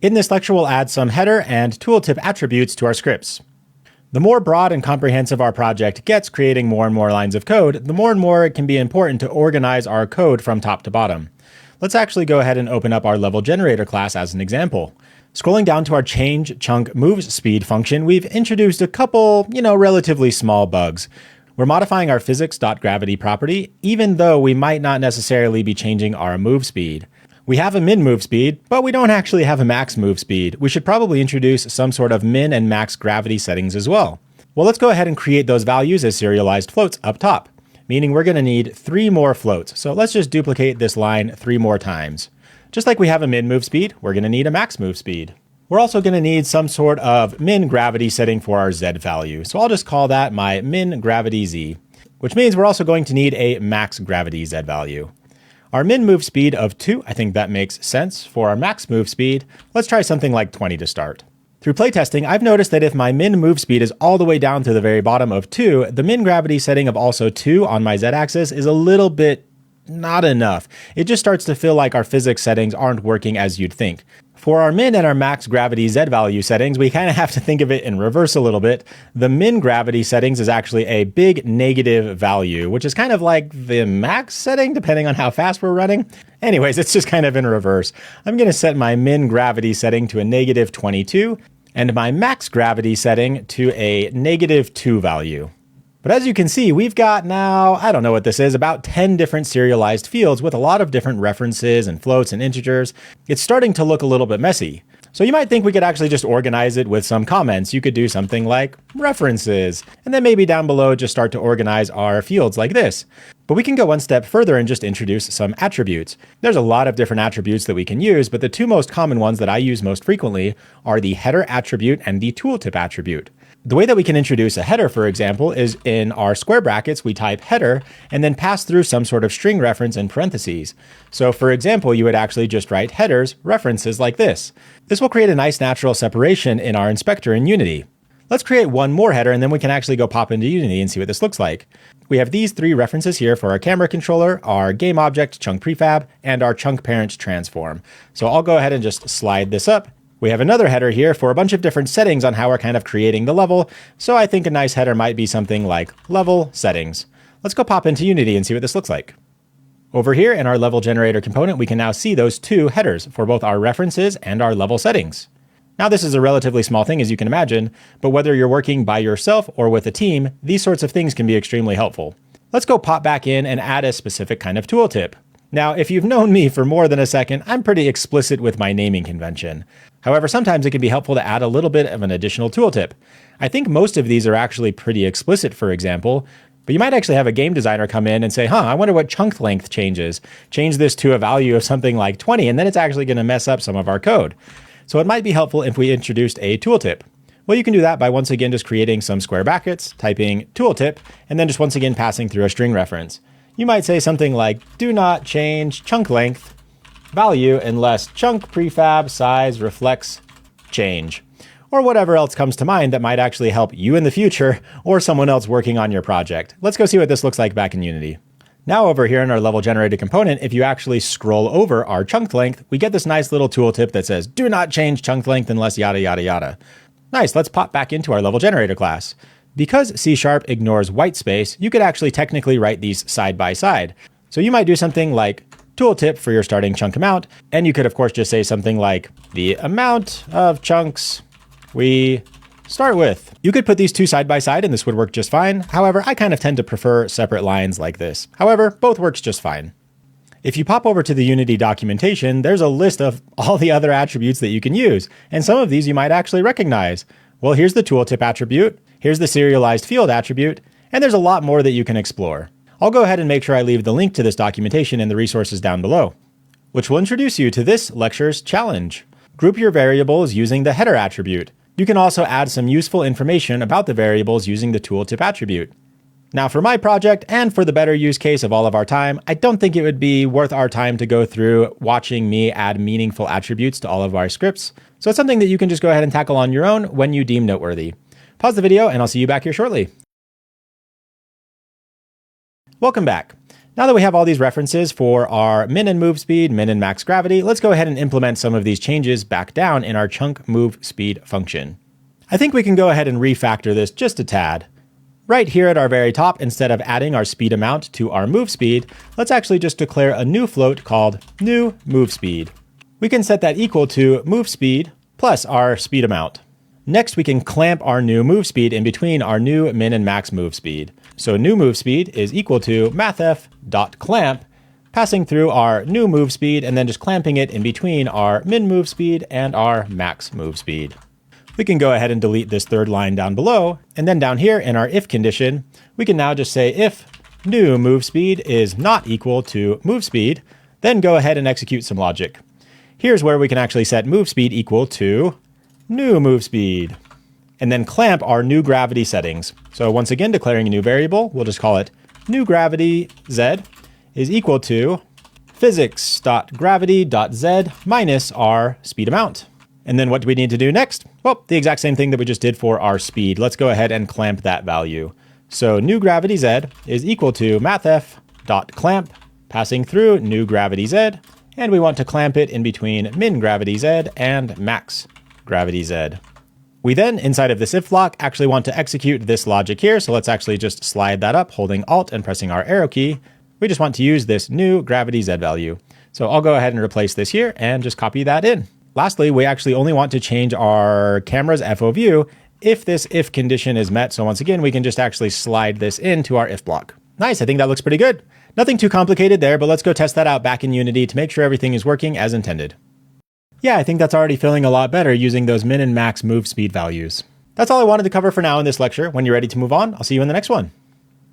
In this lecture, we'll add some header and tooltip attributes to our scripts. The more broad and comprehensive our project gets, creating more and more lines of code, the more and more it can be important to organize our code from top to bottom. Let's actually go ahead and open up our level generator class as an example. Scrolling down to our change chunk moves speed function, we've introduced a couple, relatively small bugs. We're modifying our physics.gravity property, even though we might not necessarily be changing our move speed. We have a min move speed, but we don't actually have a max move speed. We should probably introduce some sort of min and max gravity settings as well. Well, let's go ahead and create those values as serialized floats up top, meaning we're going to need 3 more floats. So let's just duplicate this line 3 more times. Just like we have a min move speed, we're going to need a max move speed. We're also going to need some sort of min gravity setting for our z value. So I'll just call that my min gravity z, which means we're also going to need a max gravity z value. Our min move speed of 2, I think that makes sense. For our max move speed, let's try something like 20 to start. Through playtesting, I've noticed that if my min move speed is all the way down to the very bottom of 2, the min gravity setting of also 2 on my z-axis is a little bit not enough. It just starts to feel like our physics settings aren't working as you'd think. For our min and our max gravity z value settings, we kind of have to think of it in reverse a little bit. The min gravity settings is actually a big negative value, which is kind of like the max setting, depending on how fast we're running. Anyways, it's just kind of in reverse. I'm going to set my min gravity setting to a negative 22 and my max gravity setting to a negative 2 value. But as you can see, we've got now, I don't know what this is, about 10 different serialized fields with a lot of different references and floats and integers. It's starting to look a little bit messy. So you might think we could actually just organize it with some comments. You could do something like references, and then maybe down below just start to organize our fields like this. But we can go one step further and just introduce some attributes. There's a lot of different attributes that we can use, but the 2 most common ones that I use most frequently are the header attribute and the tooltip attribute. The way that we can introduce a header, for example, is in our square brackets, we type header and then pass through some sort of string reference in parentheses. So for example, you would actually just write headers, references like this. This will create a nice natural separation in our inspector in Unity. Let's create one more header and then we can actually go pop into Unity and see what this looks like. We have these 3 references here for our camera controller, our game object chunk prefab, and our chunk parent transform. So I'll go ahead and just slide this up. We have another header here for a bunch of different settings on how we're kind of creating the level. So I think a nice header might be something like level settings. Let's go pop into Unity and see what this looks like. Over here in our level generator component, we can now see those 2 headers for both our references and our level settings. Now this is a relatively small thing, as you can imagine, but whether you're working by yourself or with a team, these sorts of things can be extremely helpful. Let's go pop back in and add a specific kind of tooltip. Now, if you've known me for more than a second, I'm pretty explicit with my naming convention. However, sometimes it can be helpful to add a little bit of an additional tooltip. I think most of these are actually pretty explicit, for example, but you might actually have a game designer come in and say, I wonder what chunk length changes. Change this to a value of something like 20, and then it's actually going to mess up some of our code. So it might be helpful if we introduced a tooltip. Well, you can do that by once again just creating some square brackets, typing tooltip, and then just once again passing through a string reference. You might say something like, do not change chunk length value unless chunk prefab size reflects change, or whatever else comes to mind that might actually help you in the future or someone else working on your project. Let's go see what this looks like back in Unity. Now over here in our level generated component, if you actually scroll over our chunk length, we get this nice little tooltip that says, do not change chunk length unless yada, yada, yada. Nice, let's pop back into our level generator class. Because C# ignores white space, you could actually technically write these side by side. So you might do something like tooltip for your starting chunk amount, and you could of course just say something like the amount of chunks we start with. You could put these 2 side by side and this would work just fine. However, I kind of tend to prefer separate lines like this. However, both works just fine. If you pop over to the Unity documentation, there's a list of all the other attributes that you can use, and some of these you might actually recognize. Well, here's the tooltip attribute, here's the serialized field attribute, and there's a lot more that you can explore. I'll go ahead and make sure I leave the link to this documentation in the resources down below, which will introduce you to this lecture's challenge. Group your variables using the header attribute. You can also add some useful information about the variables using the tooltip attribute. Now for my project, and for the better use case of all of our time, I don't think it would be worth our time to go through watching me add meaningful attributes to all of our scripts. So it's something that you can just go ahead and tackle on your own when you deem noteworthy. Pause the video and I'll see you back here shortly. Welcome back. Now that we have all these references for our min and move speed, min and max gravity, let's go ahead and implement some of these changes back down in our chunk move speed function. I think we can go ahead and refactor this just a tad. Right here at our very top, instead of adding our speed amount to our move speed, let's actually just declare a new float called new move speed. We can set that equal to move speed plus our speed amount. Next, we can clamp our new move speed in between our new min and max move speed. So new move speed is equal to mathf.clamp, passing through our new move speed and then just clamping it in between our min move speed and our max move speed. We can go ahead and delete this third line down below, and then down here in our if condition, we can now just say if new move speed is not equal to move speed, then go ahead and execute some logic. Here's where we can actually set move speed equal to new move speed, and then clamp our new gravity settings. So once again, declaring a new variable, we'll just call it new gravity z is equal to physics.gravity.z minus our speed amount. And then what do we need to do next? Well, the exact same thing that we just did for our speed. Let's go ahead and clamp that value. So new gravity z is equal to mathf.clamp, passing through new gravity z, and we want to clamp it in between min gravity z and max gravity z. We then, inside of this if block, actually want to execute this logic here. So let's actually just slide that up, holding Alt and pressing our arrow key. We just want to use this new gravity z value. So I'll go ahead and replace this here and just copy that in. Lastly, we actually only want to change our camera's FO view if this if condition is met. So once again, we can just actually slide this into our if block. Nice, I think that looks pretty good. Nothing too complicated there, but let's go test that out back in Unity to make sure everything is working as intended. Yeah, I think that's already feeling a lot better using those min and max move speed values. That's all I wanted to cover for now in this lecture. When you're ready to move on, I'll see you in the next one.